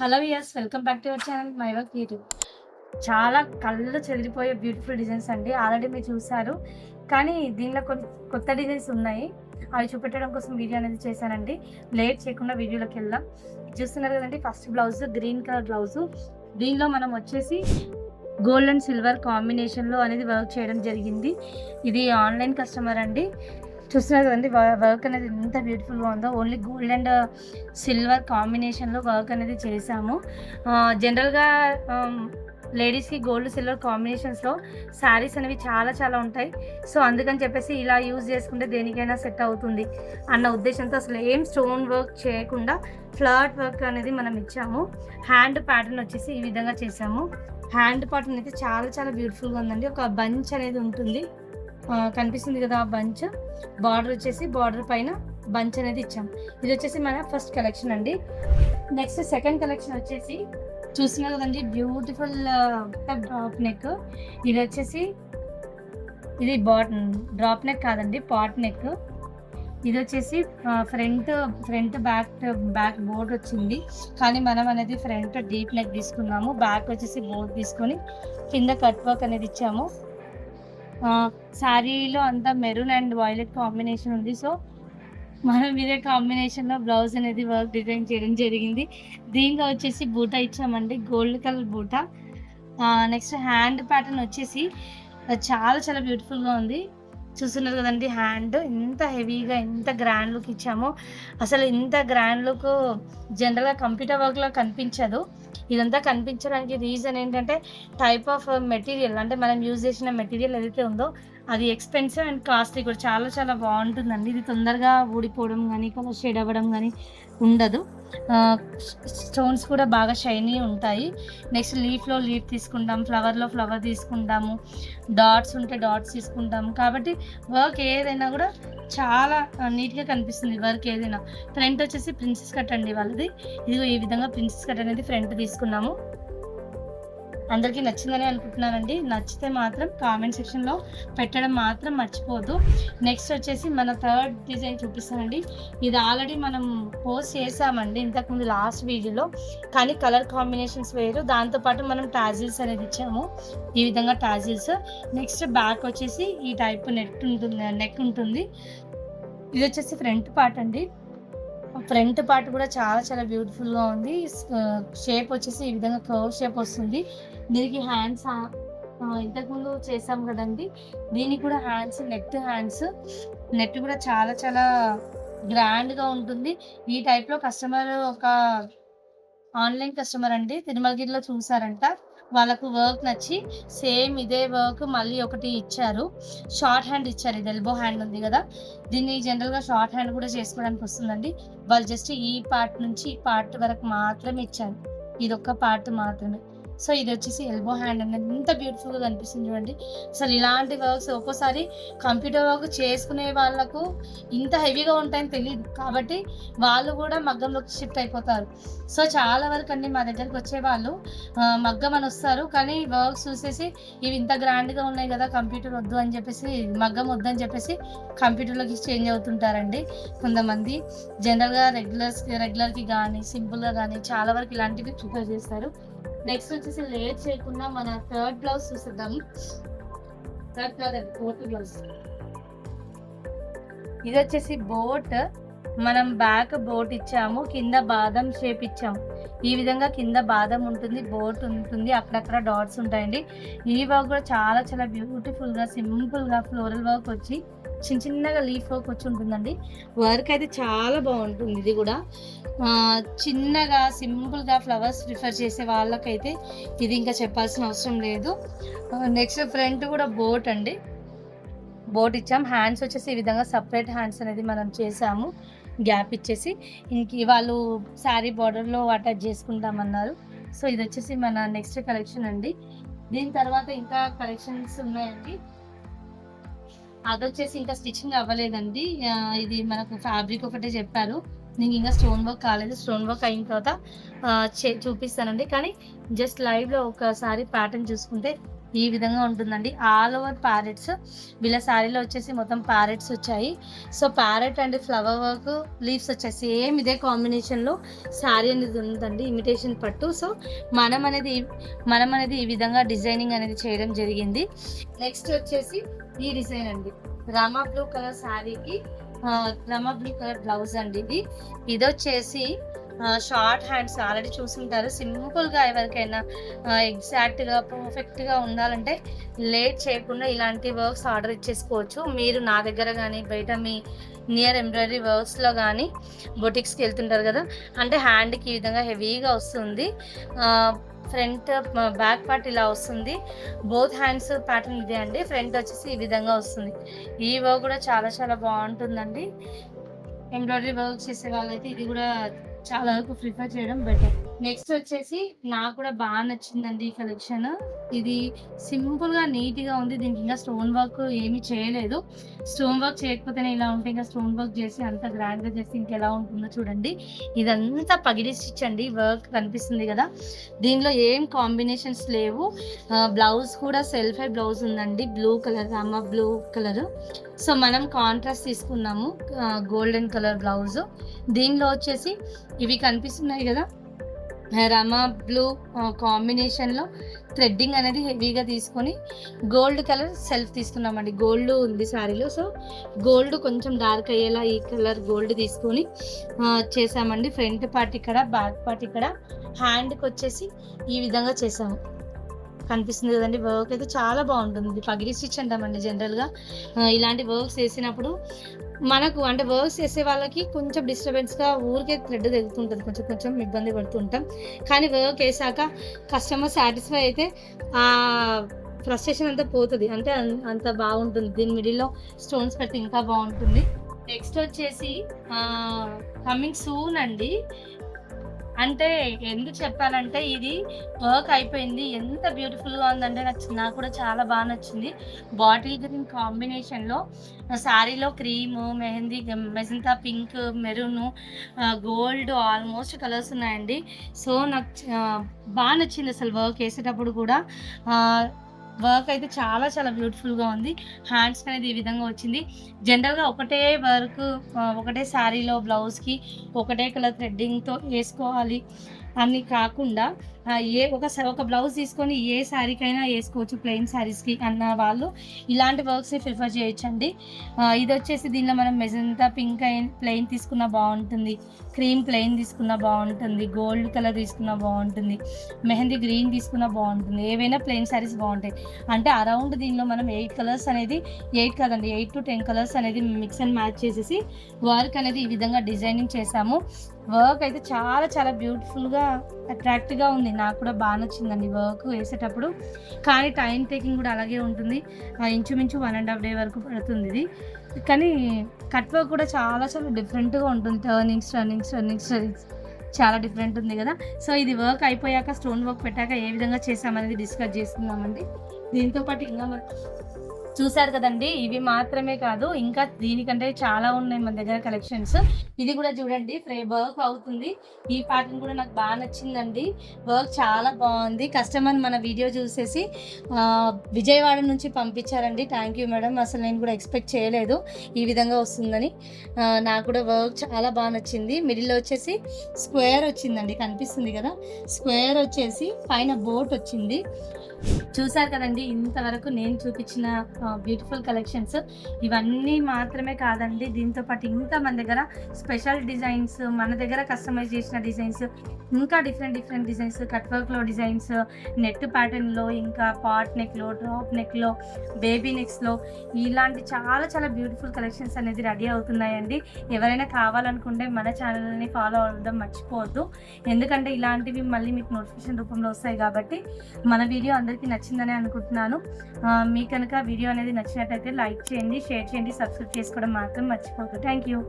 Hello yes welcome back to your channel my work YouTube. చాలా కళ్ళు చెదిరిపోయే beautiful designs అండి. ఆల్రెడీ మీరు చూసారు. కానీ దీనిలో కొన్ని కొత్త డిజైన్స్ ఉన్నాయి. అవి చూపెట్టడం కోసం వీడియో అనేది చేశానండి. లేట్ చేయకుండా వీడియోలోకి వెళ్దాం. చూస్తున్నారు కదండి, first blouse green colour blouse. దీనిలో మనం వచ్చేసి గోల్డ్ అండ్ సిల్వర్ కాంబినేషన్లో అనేది వర్క్ చేయడం జరిగింది. ఇది ఆన్లైన్ కస్టమర్ అండి. చూస్తున్నారు కదండి, వర్క్ అనేది ఎంత బ్యూటిఫుల్గా ఉందో. ఓన్లీ గోల్డ్ అండ్ సిల్వర్ కాంబినేషన్లో వర్క్ అనేది చేశాము. జనరల్గా లేడీస్కి గోల్డ్ సిల్వర్ కాంబినేషన్స్లో శారీస్ అనేవి చాలా చాలా ఉంటాయి. సో అందుకని చెప్పేసి ఇలా యూజ్ చేసుకుంటే దేనికైనా సెట్ అవుతుంది అన్న ఉద్దేశంతో అసలు ఏం స్టోన్ వర్క్ చేయకుండా ఫ్లవర్ట్ వర్క్ అనేది మనం ఇచ్చాము. హ్యాండ్ ప్యాటర్న్ వచ్చేసి ఈ విధంగా చేసాము. హ్యాండ్ ప్యాటర్న్ అయితే చాలా చాలా బ్యూటిఫుల్గా ఉందండి. ఒక బంచ్ అనేది ఉంటుంది, కనిపిస్తుంది కదా ఆ బంచ్. బార్డర్ వచ్చేసి బార్డర్ పైన బంచ్ అనేది ఇచ్చాం. ఇది వచ్చేసి మన ఫస్ట్ కలెక్షన్ అండి. నెక్స్ట్ సెకండ్ కలెక్షన్ వచ్చేసి చూస్తున్నారు కదండి, బ్యూటిఫుల్ డ్రాప్ నెక్. ఇది వచ్చేసి ఇది డ్రాప్ నెక్ కాదండి, పాట్ నెక్. ఇది వచ్చేసి ఫ్రంట్ బ్యాక్ బోర్డ్ వచ్చింది, కానీ మనం అనేది ఫ్రంట్ డీప్ నెక్ తీసుకున్నాము. బ్యాక్ వచ్చేసి బోర్డ్ తీసుకొని కింద కట్ వర్క్ అనేది ఇచ్చాము. శారీలో అంతా మెరూన్ అండ్ వైలెట్ కాంబినేషన్ ఉంది. సో మనం ఇదే కాంబినేషన్లో బ్లౌజ్ అనేది వర్క్ డిజైన్ చేయడం జరిగింది. దీంట్లో వచ్చేసి బూటా ఇచ్చామండి, గోల్డ్ కలర్ బూటా. నెక్స్ట్ హ్యాండ్ ప్యాటర్న్ వచ్చేసి చాలా చాలా బ్యూటిఫుల్గా ఉంది. చూస్తున్నారు కదండి, హ్యాండ్ ఎంత హెవీగా ఎంత గ్రాండ్ లుక్ ఇచ్చామో. అసలు ఇంత గ్రాండ్ లుక్ జనరల్గా కంప్యూటర్ వర్క్లో కనిపించదు. ఇదంతా కనిపించడానికి రీజన్ ఏంటంటే టైప్ ఆఫ్ మెటీరియల్, అంటే మనం యూజ్ చేసిన మెటీరియల్ ఏదైతే ఉందో అది ఎక్స్పెన్సివ్ అండ్ కాస్ట్లీ కూడా. చాలా చాలా బాగుంటుందండి. ఇది తొందరగా ఊడిపోవడం కానీ కలర్ షేడ్ అవ్వడం కానీ ఉండదు. స్టోన్స్ కూడా బాగా షైనీ ఉంటాయి. నెక్స్ట్ లీఫ్లో లీఫ్ తీసుకుంటాం, ఫ్లవర్లో ఫ్లవర్ తీసుకుంటాము, డాట్స్ ఉంటే డాట్స్ తీసుకుంటాము. కాబట్టి వర్క్ ఏదైనా కూడా చాలా నీట్గా కనిపిస్తుంది. వర్క్ ఏదైనా. ఫ్రంట్ వచ్చేసి ప్రిన్సెస్ కట్ అండి వాళ్ళది. ఇదిగో ఈ విధంగా ప్రిన్సెస్ కట్ అనేది ఫ్రంట్ తీసుకున్నాము. అందరికీ నచ్చిందని అనుకుంటున్నానండి. నచ్చితే మాత్రం కామెంట్ సెక్షన్లో పెట్టడం మాత్రం మర్చిపోద్దు. నెక్స్ట్ వచ్చేసి మన థర్డ్ డిజైన్ చూపిస్తానండి. ఇది ఆల్రెడీ మనం పోస్ట్ చేసామండి ఇంతకుముందు లాస్ట్ వీడియోలో, కానీ కలర్ కాంబినేషన్స్ వేరు. దాంతోపాటు మనం టాజిల్స్ అనేది ఇచ్చాము, ఈ విధంగా టాజిల్స్. నెక్స్ట్ బ్యాక్ వచ్చేసి ఈ టైప్ నెక్ ఉంటుంది. ఇది వచ్చేసి ఫ్రంట్ పార్ట్ అండి. ఫ్రంట్ పార్ట్ కూడా చాలా చాలా బ్యూటిఫుల్గా ఉంది. షేప్ వచ్చేసి ఈ విధంగా కర్వ్ షేప్ వస్తుంది. దీనికి హ్యాండ్స్ ఇంతకుముందు చేసాం కదండి, దీనికి కూడా హ్యాండ్స్ నెట్ కూడా చాలా చాలా గ్రాండ్గా ఉంటుంది. ఈ టైప్లో కస్టమర్ ఒక ఆన్లైన్ కస్టమర్ అండి, తిరుమలగిరిలో చూసారంట. వాళ్ళకు వర్క్ నచ్చి సేమ్ ఇదే వర్క్ మళ్ళీ ఒకటి ఇచ్చారు. షార్ట్ హ్యాండ్ ఇచ్చారు. ఇది ఎల్బో హ్యాండ్ ఉంది కదా, దీన్ని జనరల్గా షార్ట్ హ్యాండ్ కూడా చేసుకోవడానికి వస్తుందండి. వాళ్ళు జస్ట్ ఈ పార్ట్ నుంచి ఈ పార్ట్ వరకు మాత్రమే ఇచ్చారు, ఇదొక్క పార్ట్ మాత్రమే. సో ఇది వచ్చేసి ఎల్బో హ్యాండ్ అనేది ఎంత బ్యూటిఫుల్గా కనిపిస్తుంది చూడండి. అసలు ఇలాంటి వర్క్స్ ఒక్కోసారి కంప్యూటర్ వర్క్ చేసుకునే వాళ్ళకు ఇంత హెవీగా ఉంటాయని తెలియదు, కాబట్టి వాళ్ళు కూడా మగ్గంలోకి షిఫ్ట్ అయిపోతారు. సో చాలా వరకు అండి మా దగ్గరికి వచ్చే వాళ్ళు మగ్గం అని వస్తారు, కానీ వర్క్స్ చూసేసి ఇవి ఇంత గ్రాండ్గా ఉన్నాయి కదా, కంప్యూటర్ వద్దు అని చెప్పేసి, మగ్గం వద్దు అని చెప్పేసి కంప్యూటర్లోకి చేంజ్ అవుతుంటారండి కొంతమంది. జనరల్గా రెగ్యులర్కి కానీ సింపుల్గా కానీ చాలా వరకు ఇలాంటివి ప్రిఫర్ చేస్తారు. నెక్స్ట్ వచ్చేసి లేట్ చేయకుండా మన థర్డ్ బ్లౌజ్ చూసేద్దాము. Fourth blouse. ఇది వచ్చేసి బోట్. మనం బ్యాక్ బోట్ ఇచ్చాము, కింద బాదం షేప్ ఇచ్చాము. ఈ విధంగా కింద బాదం ఉంటుంది, బోట్ ఉంటుంది, అక్కడక్కడ డాట్స్ ఉంటాయండి. ఈ వర్క్ కూడా చాలా చాలా బ్యూటిఫుల్గా సింపుల్గా ఫ్లోరల్ వర్క్ వచ్చి చిన్నగా లీఫ్ వర్క్ వచ్చి ఉంటుందండి. వర్క్ అయితే చాలా బాగుంటుంది. ఇది కూడా చిన్నగా సింపుల్గా ఫ్లవర్స్ ప్రిఫర్ చేసే వాళ్ళకైతే ఇది ఇంకా చెప్పాల్సిన అవసరం లేదు. నెక్స్ట్ ఫ్రంట్ కూడా బోట్ అండి, బోట్ ఇచ్చాం. హ్యాండ్స్ వచ్చేసి ఈ విధంగా సపరేట్ హ్యాండ్స్ అనేది మనం చేసాము, గ్యాప్ ఇచ్చేసి. ఇంక వాళ్ళు శారీ బార్డర్లో అటాచ్ చేసుకుంటామన్నారు. సో ఇది వచ్చేసి మన నెక్స్ట్ కలెక్షన్ అండి. దీని తర్వాత ఇంకా కలెక్షన్స్ ఉన్నాయండి. అదొచ్చేసి ఇంకా స్టిచ్చింగ్ అవ్వలేదండి. ఇది మనకు ఫ్యాబ్రిక్ ఒకటే చెప్పారు, నీకు ఇంకా స్టోన్ వర్క్ కాలేదు. స్టోన్ వర్క్ అయిన తర్వాత చూపిస్తానండి. కానీ జస్ట్ లైవ్లో ఒకసారి ప్యాటర్న్ చూసుకుంటే ఈ విధంగా ఉంటుందండి. All over parrots. వీళ్ళ శారీలో వచ్చేసి మొత్తం ప్యారెట్స్ వచ్చాయి. So parrot and flower work, leaves వచ్చాయి. సేమ్ ఇదే కాంబినేషన్లో శారీ అనేది ఉందండి, ఇమిటేషన్ పట్టు. సో మనం అనేది ఈ విధంగా డిజైనింగ్ అనేది చేయడం జరిగింది. నెక్స్ట్ వచ్చేసి ఈ డిజైన్ అండి, రామా బ్లూ కలర్ శారీకి రామా బ్లూ కలర్ బ్లౌజ్ అండి. ఇది వచ్చేసి షార్ట్ హ్యాండ్స్ ఆల్రెడీ చూసుంటారు. సింపుల్గా ఎవరికైనా ఎగ్జాక్ట్గా పర్ఫెక్ట్గా ఉండాలంటే లేట్ చేయకుండా ఇలాంటి వర్క్స్ ఆర్డర్ ఇచ్చేసుకోవచ్చు. మీరు నా దగ్గర కానీ బయట మీ నియర్ ఎంబ్రాయిడరీ వర్క్స్లో కానీ బొటిక్స్కి వెళ్తుంటారు కదా, అంటే హ్యాండ్కి ఈ విధంగా హెవీగా వస్తుంది. ఫ్రంట్ బ్యాక్ పార్ట్ ఇలా వస్తుంది. బోత్ హ్యాండ్స్ ప్యాటర్న్ ఇదే అండి. ఫ్రంట్ వచ్చేసి ఈ విధంగా వస్తుంది. ఈ వర్క్ కూడా చాలా చాలా బాగుంటుందండి. ఎంబ్రాయిడరీ వర్క్ చేసే వాళ్ళైతే ఇది కూడా చాలా వరకు ప్రిఫర్ చేయడం బెటర్. నెక్స్ట్ వచ్చేసి నాకు కూడా బాగా నచ్చిందండి ఈ కలెక్షన్. ఇది సింపుల్గా నీట్గా ఉంది. దీనికి ఇంకా స్టోన్ వర్క్ ఏమీ చేయలేదు. స్టోన్ వర్క్ చేయకపోతేనే ఇలా ఉంటే ఇంకా స్టోన్ వర్క్ చేసి అంత గ్రాండ్గా చేసి ఇంకెలా ఉంటుందో చూడండి. ఇదంతా పగిడి స్టిచ్ అండి. వర్క్ కనిపిస్తుంది కదా, దీనిలో ఏం కాంబినేషన్స్ లేవు. బ్లౌజ్ కూడా సెల్ఫ్ బ్లౌజ్ ఉందండి, blue colour, Rama blue colour. So మనం కాంట్రాస్ట్ తీసుకున్నాము, గోల్డెన్ కలర్ బ్లౌజ్. దీనిలో వచ్చేసి ఇవి కనిపిస్తున్నాయి కదా, రామా బ్లూ కాంబినేషన్లో థ్రెడ్డింగ్ అనేది హెవీగా తీసుకొని గోల్డ్ కలర్ సెల్ఫ్ తీసుకున్నామండి. గోల్డ్ ఉంది శారీలో, సో గోల్డ్ కొంచెం డార్క్ అయ్యేలా ఈ కలర్ గోల్డ్ తీసుకొని చేసామండి. ఫ్రంట్ పార్ట్ ఇక్కడ, బ్యాక్ పార్ట్ ఇక్కడ, హ్యాండ్కి వచ్చేసి ఈ విధంగా చేసాము. కనిపిస్తుంది కదండి. వర్క్ అయితే చాలా బాగుంటుంది. పగిడి స్టిచ్ అంటామండి జనరల్గా. ఇలాంటి వర్క్స్ వేసినప్పుడు మనకు అంటే వర్క్స్ చేసే వాళ్ళకి కొంచెం డిస్టర్బెన్స్గా ఊరికే థ్రెడ్ తెగుతుంటుంది, కొంచెం కొంచెం ఇబ్బంది పడుతుంటాం. కానీ వర్క్ వేసాక కస్టమర్ సాటిస్ఫై అయితే ఆ ఫ్రస్ట్రేషన్ అంతా పోతుంది, అంటే అంత బాగుంటుంది. దీని మిడిల్లో స్టోన్స్ పెడితే ఇంకా బాగుంటుంది. నెక్స్ట్ వచ్చేసి కమింగ్ సూన్ అండి. అంటే ఎందుకు చెప్పాలంటే ఇది వర్క్ అయిపోయింది, ఎంత బ్యూటిఫుల్గా ఉందంటే నాకు కూడా చాలా బాగా నచ్చింది. బాటిల్ గ్రీన్ కాంబినేషన్లో శారీలో cream, mehndi, magenta pink, maroon, gold almost colours ఉన్నాయండి. సో నాకు బాగా నచ్చింది అసలు వర్క్ వేసేటప్పుడు కూడా. వర్క్ అయితే చాలా చాలా బ్యూటిఫుల్గా ఉంది. హ్యాండ్స్ అనేది ఈ విధంగా వచ్చింది. జనరల్గా ఒకటే వర్క్ ఒకటే శారీలో బ్లౌజ్కి ఒకటే కలర్ థ్రెడ్డింగ్తో వేసుకోవాలి అని కాకుండా ఒక బ్లౌజ్ తీసుకొని ఏ శారీకైనా వేసుకోవచ్చు, ప్లెయిన్ శారీస్కి అన్న వాళ్ళు ఇలాంటి వర్క్స్ని ప్రిఫర్ చేయొచ్చండి. ఇది వచ్చేసి దీనిలో మనం మెజంతా పింక్ ప్లెయిన్ తీసుకున్న బాగుంటుంది, క్రీమ్ ప్లెయిన్ తీసుకున్న బాగుంటుంది, గోల్డ్ కలర్ తీసుకున్న బాగుంటుంది, మెహందీ గ్రీన్ తీసుకున్న బాగుంటుంది. ఏవైనా ప్లెయిన్ శారీస్ బాగుంటాయి. అంటే అరౌండ్ దీనిలో మనం 8 కలర్స్ అనేది 8 to 10 కలర్స్ అనేది మిక్స్ అండ్ మ్యాచ్ చేసేసి వర్క్ అనేది ఈ విధంగా డిజైనింగ్ చేసాము. వర్క్ అయితే చాలా చాలా బ్యూటిఫుల్గా అట్రాక్టివ్గా ఉంది. నాకు కూడా బాగా నచ్చిందండి వర్క్ వేసేటప్పుడు. కానీ టైం టేకింగ్ కూడా అలాగే ఉంటుంది. ఇంచుమించు 1.5 day వరకు పడుతుంది ఇది. కానీ కట్ వర్క్ కూడా చాలా చాలా డిఫరెంట్గా ఉంటుంది. టర్నింగ్స్ చాలా డిఫరెంట్ ఉంది కదా. సో ఇది వర్క్ అయిపోయాక స్టోన్ వర్క్ పెట్టాక ఏ విధంగా చేసామనేది డిస్కస్ చేస్తున్నామండి. దీంతో పాటు ఇంకా చూసారు కదండి, ఇవి మాత్రమే కాదు ఇంకా దీనికంటే చాలా ఉన్నాయి మన దగ్గర కలెక్షన్స్. ఇది కూడా చూడండి, వర్క్ అవుతుంది. ఈ ప్యాటర్న్ కూడా నాకు బాగా నచ్చిందండి. వర్క్ చాలా బాగుంది. కస్టమర్ మన వీడియో చూసేసి విజయవాడ నుంచి పంపించారండి. థ్యాంక్ యూ మేడం, అసలు నేను కూడా ఎక్స్పెక్ట్ చేయలేదు ఈ విధంగా వస్తుందని. నాకు కూడా వర్క్ చాలా బాగా నచ్చింది. మిడిల్లో వచ్చేసి స్క్వేర్ వచ్చిందండి, కనిపిస్తుంది కదా. స్క్వేర్ వచ్చేసి పైన బోట్ వచ్చింది. చూసారు కదండి, ఇంతవరకు నేను చూపించిన బ్యూటిఫుల్ కలెక్షన్స్ ఇవన్నీ మాత్రమే కాదండి. దీంతో పాటు ఇంకా మన దగ్గర స్పెషల్ డిజైన్స్, మన దగ్గర కస్టమైజ్ చేసిన డిజైన్స్, ఇంకా డిఫరెంట్ డిజైన్స్, కట్ వర్క్లో డిజైన్స్, నెట్ ప్యాటర్న్లో, ఇంకా పాట్ నెక్లో, డ్రాప్ నెక్లో, బేబీ నెక్స్లో ఇలాంటి చాలా చాలా బ్యూటిఫుల్ కలెక్షన్స్ అనేది రెడీ అవుతున్నాయండి. ఎవరైనా కావాలనుకుంటే మన ఛానల్ని ఫాలో అవ్వడం మర్చిపోవద్దు, ఎందుకంటే ఇలాంటివి మళ్ళీ మీకు నోటిఫికేషన్ రూపంలో వస్తాయి కాబట్టి. మన వీడియో అందరికీ నచ్చిందని అనుకుంటున్నాను. మీకు కనుక వీడియో అనేది నచ్చినట్టయితే లైక్ చేయండి, షేర్ చేయండి, సబ్స్క్రైబ్ చేసుకోవడం మాత్రం మర్చిపోవద్దు. Thank you.